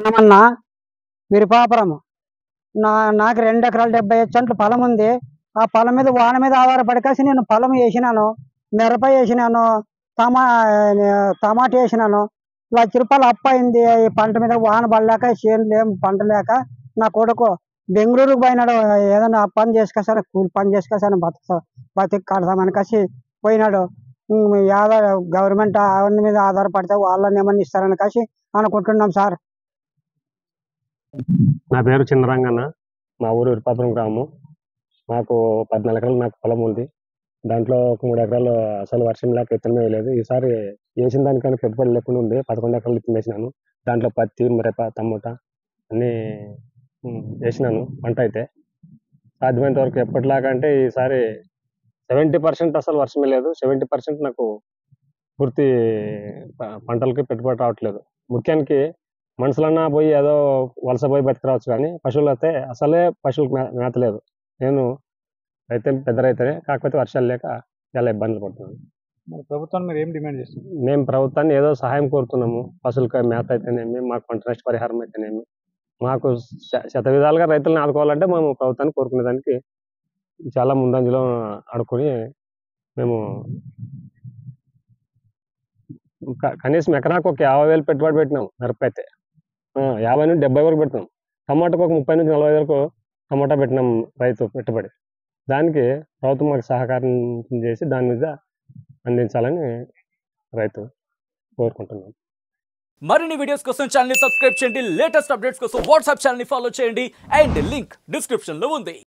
ఏమన్నా మిరపాపురము నాకు 2 ఎకరాలు 75 సెంట్లు పొలం ఉంది. ఆ పొలం మీద వాన మీద ఆధారపడి కాసి నేను పొలం వేసినాను, మిరప వేసినాను, టమా టమాటా వేసినాను. ₹1,00,000 అప్పు అయింది. ఈ పంట మీద వాన పడలేక చేనులు ఏం పంట లేక నా కొడుకు బెంగళూరుకు పోయినాడు. ఏదైనా పని చేసుకొస్తాను, కూలి పని చేసుకొస్తాను, బతికి కడదామని కాసి పోయినాడు. గవర్నమెంట్ అవన్నీ మీద ఆధారపడితే వాళ్ళని ఏమన్నా ఇస్తారని కాసి అనుకుంటున్నాం సార్. నా పేరు చిన్నరంగన్న. మా ఊరు విరుపాపురం గ్రామం. మాకు 14 ఎకరాలు నాకు పొలం ఉంది. దాంట్లో ఒక 3 ఎకరాలు అసలు వర్షం లేక విత్తనం వేయలేదు. ఈసారి వేసిన దానికన్నా పెట్టుబడి లేకుండా ఉంది. 11 ఎకరాలు విత్తనం వేసినాను. దాంట్లో పత్తి, మిరప, టమోటా అన్నీ వేసినాను. పంట అయితే సాధ్యమైనంత వరకు ఎప్పటిలాగా అంటే ఈసారి 70% అసలు వర్షమే లేదు. 70% నాకు పూర్తి పంటలకి పెట్టుబడి రావట్లేదు. ముఖ్యానికి మనుషులన్నా పోయి ఏదో వలస పోయి బతికి కానీ పశువులు అయితే అసలే పశువులకు మేత లేదు. నేను అయితే పెద్ద రైతే, కాకపోతే వర్షాలు లేక చాలా ఇబ్బందులు పడుతున్నాను. ప్రభుత్వాన్ని మీరు ఏం డిమాండ్ చేస్తున్నారు? మేము ప్రభుత్వాన్ని ఏదో సహాయం కోరుతున్నాము. పశువులకి మేత అయితేనేమి, మాకు పంట నష్ట పరిహారం అయితేనేమి, మాకు శత విధాలుగా రైతులను ఆదుకోవాలంటే మేము ప్రభుత్వాన్ని కోరుకునేదానికి చాలా ముందంజలో ఆడుకొని మేము కనీసం ఎకరాకు ఒక 50,000 పెట్టుబడి పెట్టినాం. మిరప అయితే 50 నుంచి 70 వరకు పెట్టినాం. టమాటాకు ఒక 30 నుంచి 40 వరకు టమాటా పెట్టినాం రైతు పెట్టుబడి. దానికి ప్రభుత్వం మాకు సహకారం చేసి దాని మీద అందించాలని రైతు కోరుకుంటున్నాం. మరిన్ని వీడియోస్ కోసం ఛానల్ ని సబ్స్క్రైబ్ చేయండి. లేటెస్ట్ అప్డేట్స్ కోసం వాట్సాప్ ఛానల్ ని ఫాలో చేయండి. అండ్ లింక్ డిస్క్రిప్షన్ లో ఉంది.